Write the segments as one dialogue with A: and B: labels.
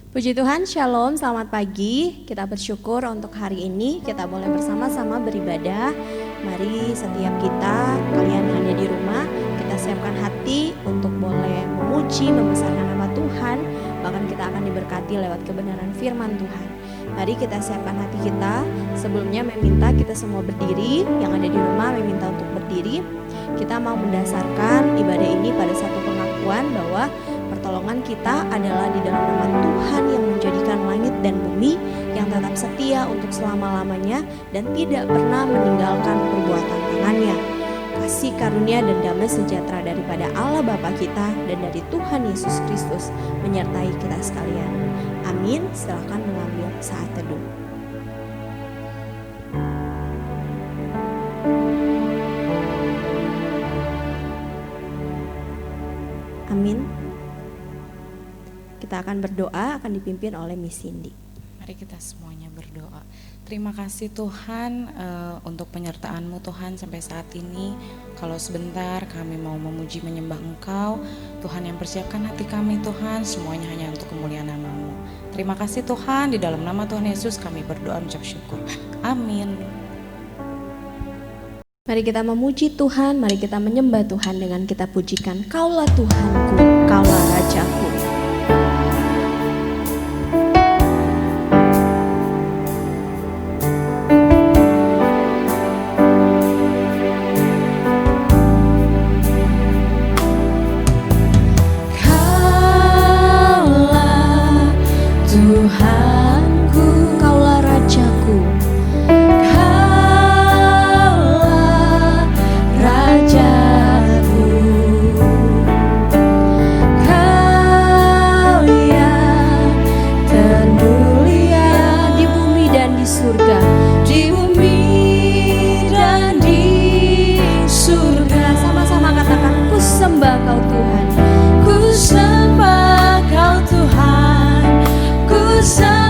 A: Puji Tuhan, Shalom, selamat pagi. Kita bersyukur untuk hari ini kita boleh bersama-sama beribadah. Mari setiap kita, kalian yang ada di rumah, kita siapkan hati untuk boleh memuji, membesarkan nama Tuhan. Bahkan kita akan diberkati lewat kebenaran firman Tuhan. Mari kita siapkan hati kita. Sebelumnya meminta kita semua berdiri, yang ada di rumah meminta untuk berdiri. Kita mau mendasarkan ibadah ini pada satu pengakuan bahwa pertolongan kita adalah di dalam nama Tuhan yang menjadikan langit dan bumi, yang tetap setia untuk selama-lamanya dan tidak pernah meninggalkan perbuatan tangannya. Kasih karunia dan damai sejahtera daripada Allah Bapa kita dan dari Tuhan Yesus Kristus menyertai kita sekalian. Amin. Silakan mengambil saat teduh. Amin. Kita akan berdoa, akan dipimpin oleh Miss Cindy.
B: Mari kita semuanya berdoa. Terima kasih Tuhan untuk penyertaan-Mu Tuhan sampai saat ini. Kalau sebentar kami mau memuji menyembah Engkau, Tuhan yang persiapkan hati kami Tuhan, semuanya hanya untuk kemuliaan nama-Mu. Terima kasih Tuhan, di dalam nama Tuhan Yesus kami berdoa mengucap syukur. Amin.
A: Mari kita memuji Tuhan, mari kita menyembah Tuhan dengan kita pujikan, Kaulah Tuhanku, Kaulah Rajaku. Tuhanku, Kaulah Rajaku, Kaulah Rajaku, Kau yang termulia di bumi dan di surga, di bumi dan di surga. Sama-sama katakan, ku sembah Kau Tuhan, ku sembah Kau Tuhan, ku sembah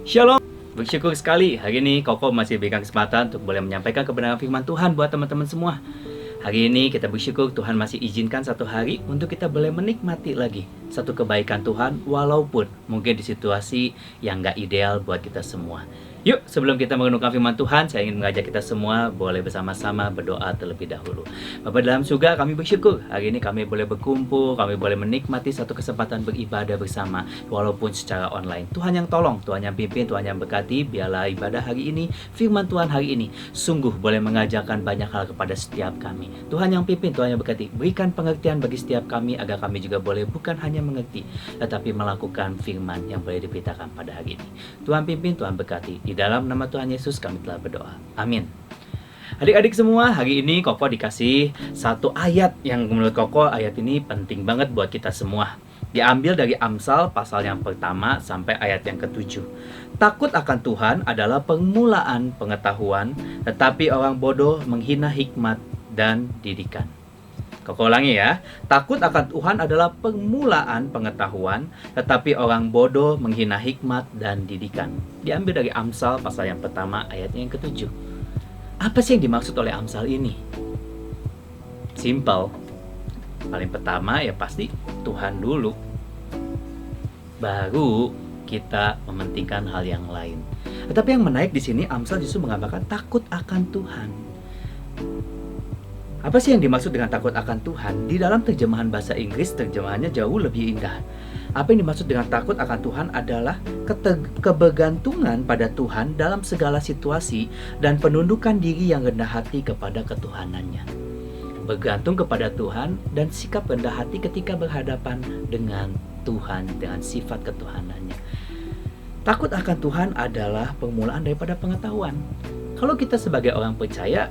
C: Shalom. Bersyukur sekali hari ini Koko masih berikan kesempatan untuk boleh menyampaikan kebenaran firman Tuhan buat teman-teman semua. Hari ini kita bersyukur Tuhan masih izinkan satu hari untuk kita boleh menikmati lagi satu kebaikan Tuhan, walaupun mungkin di situasi yang gak ideal buat kita semua. Yuk, sebelum kita merenungkan firman Tuhan, saya ingin mengajak kita semua boleh bersama-sama berdoa terlebih dahulu. Bapa dalam surga, kami bersyukur hari ini kami boleh berkumpul, kami boleh menikmati satu kesempatan beribadah bersama, walaupun secara online. Tuhan yang tolong, Tuhan yang pimpin, Tuhan yang berkati, biarlah ibadah hari ini, firman Tuhan hari ini, sungguh boleh mengajarkan banyak hal kepada setiap kami. Tuhan yang pimpin, Tuhan yang berkati, berikan pengertian bagi setiap kami, agar kami juga boleh bukan hanya mengerti, tetapi melakukan firman yang boleh diberitakan pada hari ini. Tuhan pimpin, Tuhan berkati. Di dalam nama Tuhan Yesus kami telah berdoa. Amin. Adik-adik semua, hari ini Koko dikasih satu ayat yang menurut Koko ayat ini penting banget buat kita semua. Diambil dari Amsal pasal yang pertama sampai ayat yang ke-7. Takut akan Tuhan adalah permulaan pengetahuan, tetapi orang bodoh menghina hikmat dan didikan. Koko ulangi ya. Takut akan Tuhan adalah permulaan pengetahuan, tetapi orang bodoh menghina hikmat dan didikan. Diambil dari Amsal pasal yang pertama ayatnya yang ke-7. Apa sih yang dimaksud oleh Amsal ini? Simple. Paling pertama ya pasti Tuhan dulu. Baru kita mementingkan hal yang lain. Tetapi yang menarik di sini Amsal justru menggambarkan takut akan Tuhan. Apa sih yang dimaksud dengan takut akan Tuhan? Di dalam terjemahan bahasa Inggris, terjemahannya jauh lebih indah. Apa yang dimaksud dengan takut akan Tuhan adalah kebergantungan pada Tuhan dalam segala situasi dan penundukan diri yang rendah hati kepada ketuhanannya. Bergantung kepada Tuhan dan sikap rendah hati ketika berhadapan dengan Tuhan, dengan sifat ketuhanannya. Takut akan Tuhan adalah permulaan daripada pengetahuan. Kalau kita sebagai orang percaya,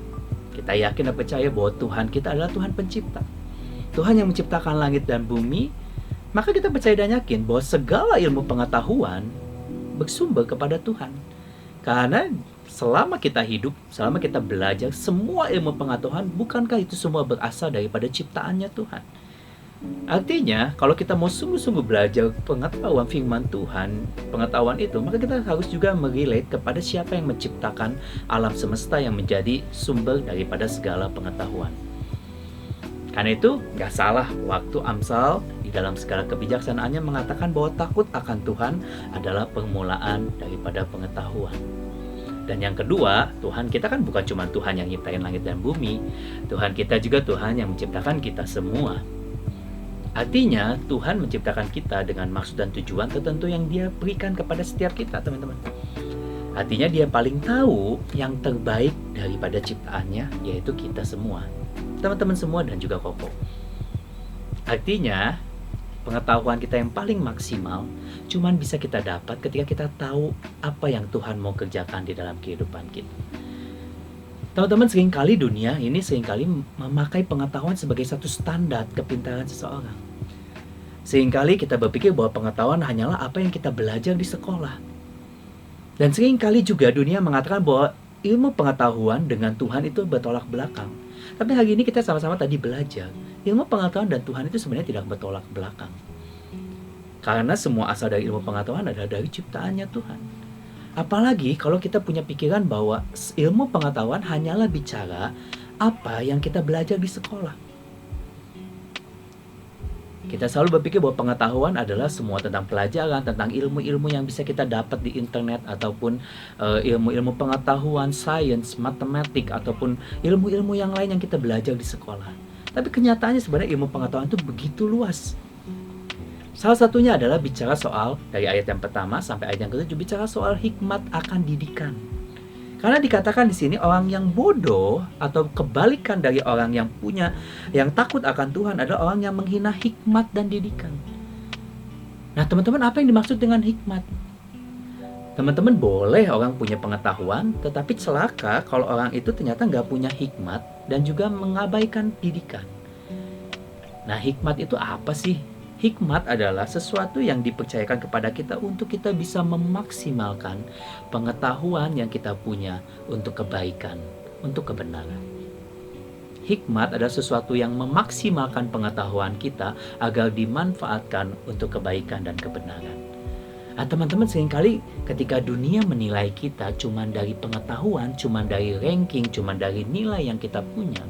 C: kita yakin dan percaya bahwa Tuhan kita adalah Tuhan pencipta. Tuhan yang menciptakan langit dan bumi. Maka kita percaya dan yakin bahwa segala ilmu pengetahuan bersumber kepada Tuhan. Karena selama kita hidup, selama kita belajar, semua ilmu pengetahuan, bukankah itu semua berasal daripada ciptaannya Tuhan? Artinya, kalau kita mau sungguh-sungguh belajar pengetahuan firman Tuhan, pengetahuan itu, maka kita harus juga merelate kepada siapa yang menciptakan alam semesta yang menjadi sumber daripada segala pengetahuan. Karena itu, gak salah waktu Amsal di dalam segala kebijaksanaannya mengatakan bahwa takut akan Tuhan adalah permulaan daripada pengetahuan. Dan yang kedua, Tuhan kita kan bukan cuma Tuhan yang nyiptain langit dan bumi. Tuhan kita juga Tuhan yang menciptakan kita semua. Artinya Tuhan menciptakan kita dengan maksud dan tujuan tertentu yang Dia berikan kepada setiap kita, teman-teman. Artinya Dia paling tahu yang terbaik daripada ciptaannya, yaitu kita semua, teman-teman semua dan juga Koko. Artinya pengetahuan kita yang paling maksimal cuman bisa kita dapat ketika kita tahu apa yang Tuhan mau kerjakan di dalam kehidupan kita. Teman-teman, seringkali dunia ini seringkali memakai pengetahuan sebagai satu standar kepintaran seseorang. Seringkali kita berpikir bahwa pengetahuan hanyalah apa yang kita belajar di sekolah. Dan seringkali juga dunia mengatakan bahwa ilmu pengetahuan dengan Tuhan itu bertolak belakang. Tapi hari ini kita sama-sama tadi belajar, ilmu pengetahuan dan Tuhan itu sebenarnya tidak bertolak belakang. Karena semua asal dari ilmu pengetahuan adalah dari ciptaannya Tuhan. Apalagi kalau kita punya pikiran bahwa ilmu pengetahuan hanyalah bicara apa yang kita belajar di sekolah. Kita selalu berpikir bahwa pengetahuan adalah semua tentang pelajaran, tentang ilmu-ilmu yang bisa kita dapat di internet, ataupun ilmu-ilmu pengetahuan, sains, matematik, ataupun ilmu-ilmu yang lain yang kita belajar di sekolah. Tapi kenyataannya sebenarnya ilmu pengetahuan itu begitu luas. Salah satunya adalah bicara soal, dari ayat yang pertama sampai ayat yang ke-7, bicara soal hikmat akan didikan. Karena dikatakan di sini orang yang bodoh atau kebalikan dari orang yang takut akan Tuhan adalah orang yang menghina hikmat dan didikan. Nah, teman-teman, apa yang dimaksud dengan hikmat? Teman-teman, boleh orang punya pengetahuan, tetapi celaka kalau orang itu ternyata nggak punya hikmat dan juga mengabaikan didikan. Nah, hikmat itu apa sih? Hikmat adalah sesuatu yang dipercayakan kepada kita untuk kita bisa memaksimalkan pengetahuan yang kita punya untuk kebaikan, untuk kebenaran. Hikmat adalah sesuatu yang memaksimalkan pengetahuan kita agar dimanfaatkan untuk kebaikan dan kebenaran. Nah, teman-teman, seringkali ketika dunia menilai kita cuman dari pengetahuan, cuman dari ranking, cuman dari nilai yang kita punya,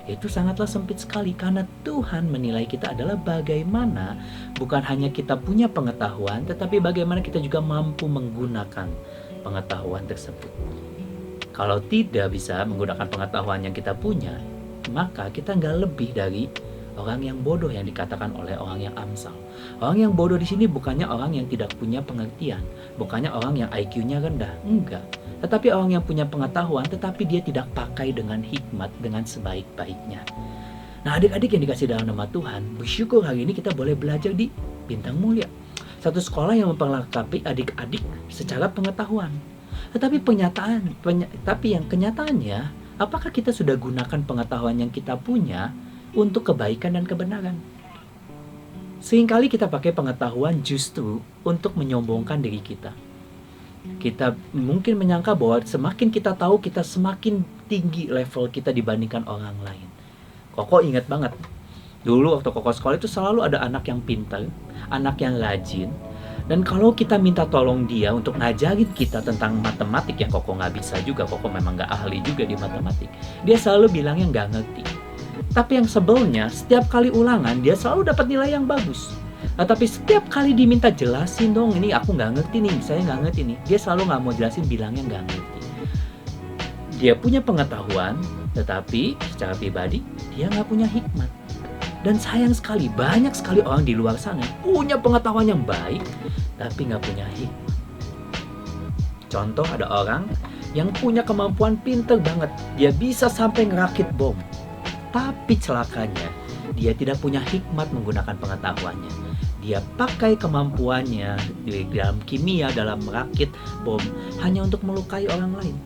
C: itu sangatlah sempit sekali, karena Tuhan menilai kita adalah bagaimana bukan hanya kita punya pengetahuan, tetapi bagaimana kita juga mampu menggunakan pengetahuan tersebut. Kalau tidak bisa menggunakan pengetahuan yang kita punya, maka kita nggak lebih dari orang yang bodoh yang dikatakan oleh orang yang Amsal. Orang yang bodoh di sini bukannya orang yang tidak punya pengertian, bukannya orang yang IQ-nya rendah, enggak. Tetapi orang yang punya pengetahuan, tetapi dia tidak pakai dengan hikmat, dengan sebaik-baiknya. Nah, adik-adik yang dikasih dalam nama Tuhan, bersyukur hari ini kita boleh belajar di Bintang Mulia, satu sekolah yang memperlengkapi adik-adik secara pengetahuan. Tetapi yang kenyataannya, apakah kita sudah gunakan pengetahuan yang kita punya untuk kebaikan dan kebenaran? Seringkali kita pakai pengetahuan justru untuk menyombongkan diri kita. Kita mungkin menyangka bahwa semakin kita tahu, kita semakin tinggi level kita dibandingkan orang lain. Koko ingat banget, dulu waktu Koko sekolah itu selalu ada anak yang pintar, anak yang rajin. Dan kalau kita minta tolong dia untuk ngajarin kita tentang matematik, yang Koko nggak bisa juga, Koko memang nggak ahli juga di matematik, dia selalu bilangnya nggak ngerti. Tapi yang sebelnya, setiap kali ulangan dia selalu dapat nilai yang bagus. Nah, tapi setiap kali diminta jelasin dong, ini aku nggak ngerti nih, saya nggak ngerti nih, dia selalu nggak mau jelasin, bilangnya nggak ngerti. Dia punya pengetahuan, tetapi secara pribadi dia nggak punya hikmat. Dan sayang sekali, banyak sekali orang di luar sana punya pengetahuan yang baik, tapi nggak punya hikmat. Contoh, ada orang yang punya kemampuan pinter banget, dia bisa sampai ngerakit bom. Tapi celakanya, dia tidak punya hikmat menggunakan pengetahuannya. Dia pakai kemampuannya di dalam kimia, dalam merakit bom, hanya untuk melukai orang lain.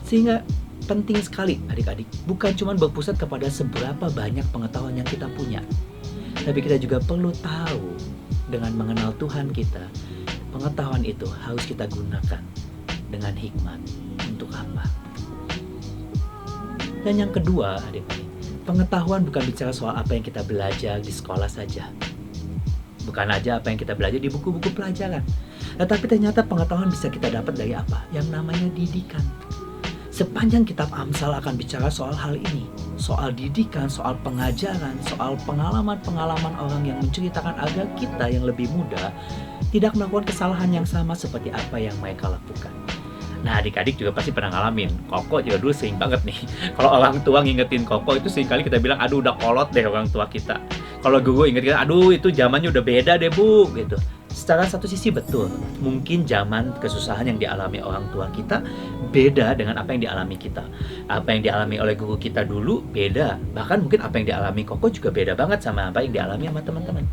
C: Sehingga penting sekali adik-adik, bukan cuma berpusat kepada seberapa banyak pengetahuan yang kita punya, tapi kita juga perlu tahu dengan mengenal Tuhan kita, pengetahuan itu harus kita gunakan dengan hikmat. Untuk apa? Dan yang kedua, adik-adik, pengetahuan bukan bicara soal apa yang kita belajar di sekolah saja. Bukan aja apa yang kita belajar di buku-buku pelajaran. Tetapi ternyata pengetahuan bisa kita dapat dari apa? Yang namanya didikan. Sepanjang kitab Amsal akan bicara soal hal ini. Soal didikan, soal pengajaran, soal pengalaman-pengalaman orang yang menceritakan agar kita yang lebih muda tidak melakukan kesalahan yang sama seperti apa yang mereka lakukan. Nah, adik-adik juga pasti pernah ngalamin. Koko juga dulu sering banget nih. Kalau orang tua ngingetin Koko itu seringkali kita bilang, aduh udah kolot deh orang tua kita. Kalau guru ingetin, aduh itu zamannya udah beda deh bu, gitu. Secara satu sisi betul, mungkin zaman kesusahan yang dialami orang tua kita beda dengan apa yang dialami kita. Apa yang dialami oleh guru kita dulu beda. Bahkan mungkin apa yang dialami Koko juga beda banget sama apa yang dialami sama teman-teman.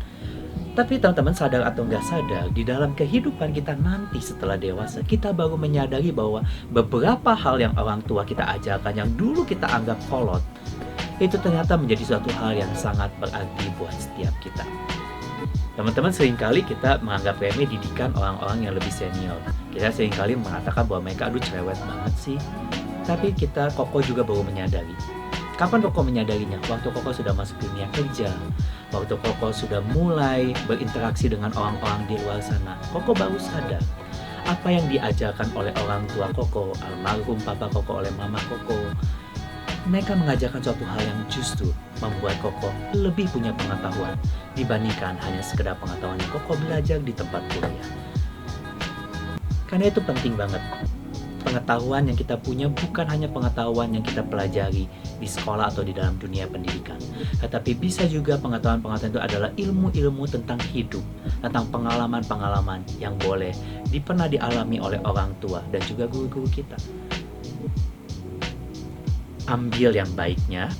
C: Tapi teman-teman sadar atau nggak sadar, di dalam kehidupan kita nanti setelah dewasa, kita baru menyadari bahwa beberapa hal yang orang tua kita ajarkan yang dulu kita anggap kolot, itu ternyata menjadi suatu hal yang sangat berarti buat setiap kita. Teman-teman, seringkali kita menganggap remeh didikan orang-orang yang lebih senior. Kita seringkali mengatakan bahwa mereka aduh cerewet banget sih. Tapi Koko juga baru menyadari. Kapan Koko menyadarinya? Waktu Koko sudah masuk dunia kerja, waktu Koko sudah mulai berinteraksi dengan orang-orang di luar sana, Koko baru sadar apa yang diajarkan oleh orang tua Koko, almarhum papa Koko, oleh mama Koko. Mereka mengajarkan suatu hal yang justru membuat Koko lebih punya pengetahuan dibandingkan hanya sekedar pengetahuan yang Koko belajar di tempat kuliah. Karena itu penting banget. Pengetahuan yang kita punya bukan hanya pengetahuan yang kita pelajari di sekolah atau di dalam dunia pendidikan, tetapi bisa juga pengetahuan-pengetahuan itu adalah ilmu-ilmu tentang hidup, tentang pengalaman-pengalaman yang boleh pernah dialami oleh orang tua dan juga guru-guru kita. Ambil yang baiknya.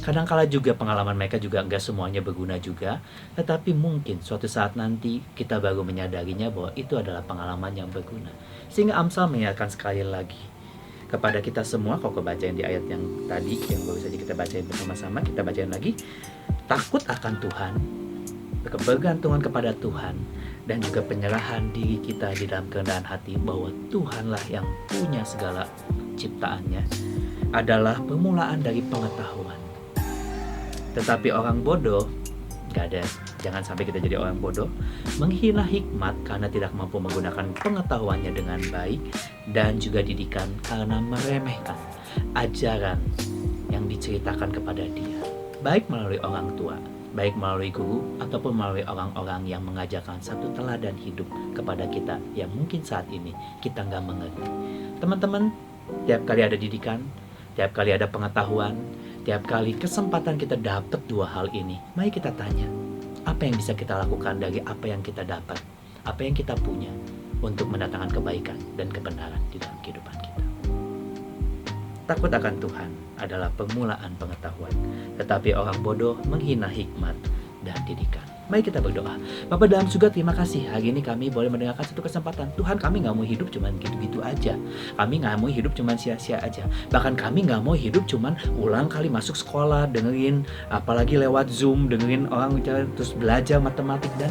C: Kadang-kala juga pengalaman mereka juga nggak semuanya berguna juga, tetapi mungkin suatu saat nanti kita baru menyadarinya bahwa itu adalah pengalaman yang berguna. Sehingga Amsal mengingatkan sekali lagi kepada kita semua, Koko bacain di ayat yang tadi, yang baru saja kita bacain bersama-sama, kita bacain lagi. Takut akan Tuhan, kebergantungan kepada Tuhan, dan juga penyerahan diri kita di dalam kerendahan hati bahwa Tuhanlah yang punya segala ciptaannya, adalah permulaan dari pengetahuan. Tetapi orang bodoh gak ada Jangan sampai kita jadi orang bodoh, menghina hikmat karena tidak mampu menggunakan pengetahuannya dengan baik, dan juga didikan karena meremehkan ajaran yang diceritakan kepada dia, baik melalui orang tua, baik melalui guru, ataupun melalui orang-orang yang mengajarkan satu teladan hidup kepada kita yang mungkin saat ini kita nggak mengerti. Teman-teman, tiap kali ada didikan, tiap kali ada pengetahuan, tiap kali kesempatan kita dapat dua hal ini, mari kita tanya, apa yang bisa kita lakukan dari apa yang kita dapat, apa yang kita punya untuk mendatangkan kebaikan dan kebenaran di dalam kehidupan kita. Takut akan Tuhan adalah permulaan pengetahuan, tetapi orang bodoh menghina hikmat dan didikan. Mari kita berdoa. Bapa dalam surga, terima kasih hari ini kami boleh mendengarkan satu kesempatan. Tuhan, kami gak mau hidup cuman gitu-gitu aja. Kami gak mau hidup cuman sia-sia aja. Bahkan kami gak mau hidup cuman ulang kali masuk sekolah, dengerin apalagi lewat Zoom, dengerin orang bicara, terus belajar matematik, dan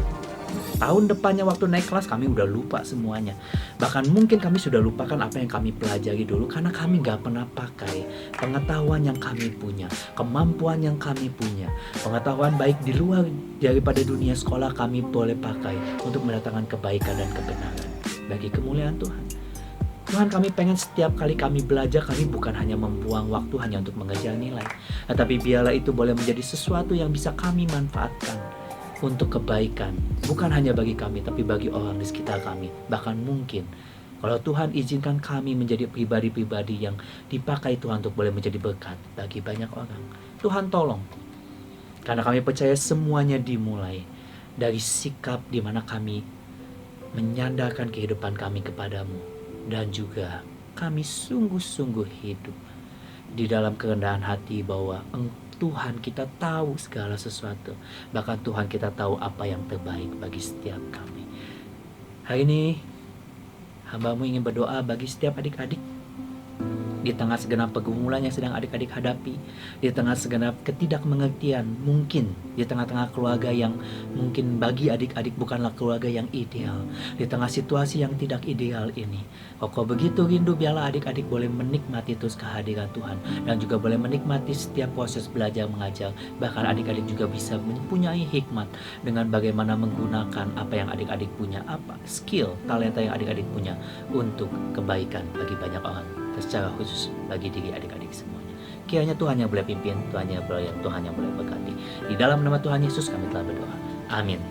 C: tahun depannya waktu naik kelas kami udah lupa semuanya. Bahkan mungkin kami sudah lupakan apa yang kami pelajari dulu karena kami gak pernah pakai pengetahuan yang kami punya, kemampuan yang kami punya. Pengetahuan baik di luar daripada dunia sekolah kami boleh pakai untuk mendatangkan kebaikan dan kebenaran bagi kemuliaan Tuhan. Tuhan, kami pengen setiap kali kami belajar, kami bukan hanya membuang waktu hanya untuk mengejar nilai, tetapi biarlah itu boleh menjadi sesuatu yang bisa kami manfaatkan untuk kebaikan, bukan hanya bagi kami, tapi bagi orang di sekitar kami. Bahkan mungkin, kalau Tuhan izinkan kami menjadi pribadi-pribadi yang dipakai Tuhan untuk boleh menjadi berkat bagi banyak orang. Tuhan tolong, karena kami percaya semuanya dimulai dari sikap di mana kami menyandarkan kehidupan kami kepadamu, dan juga kami sungguh-sungguh hidup di dalam kerendahan hati bahwa Tuhan, kita tahu segala sesuatu. Bahkan Tuhan, kita tahu apa yang terbaik bagi setiap kami. Hari ini hamba-Mu ingin berdoa bagi setiap adik-adik di tengah segenap pergumulan yang sedang adik-adik hadapi, di tengah segenap ketidakmengertian, mungkin di tengah-tengah keluarga yang mungkin bagi adik-adik bukanlah keluarga yang ideal, di tengah situasi yang tidak ideal ini. Kau begitu rindu, biarlah adik-adik boleh menikmati terus kehadiran Tuhan, dan juga boleh menikmati setiap proses belajar mengajar. Bahkan adik-adik juga bisa mempunyai hikmat dengan bagaimana menggunakan apa yang adik-adik punya, apa skill, talenta yang adik-adik punya untuk kebaikan bagi banyak orang, secara khusus bagi diri adik-adik semuanya. Kiranya Tuhan yang boleh pimpin, Tuhan yang boleh berkati. Di dalam nama Tuhan Yesus kami telah berdoa. Amin.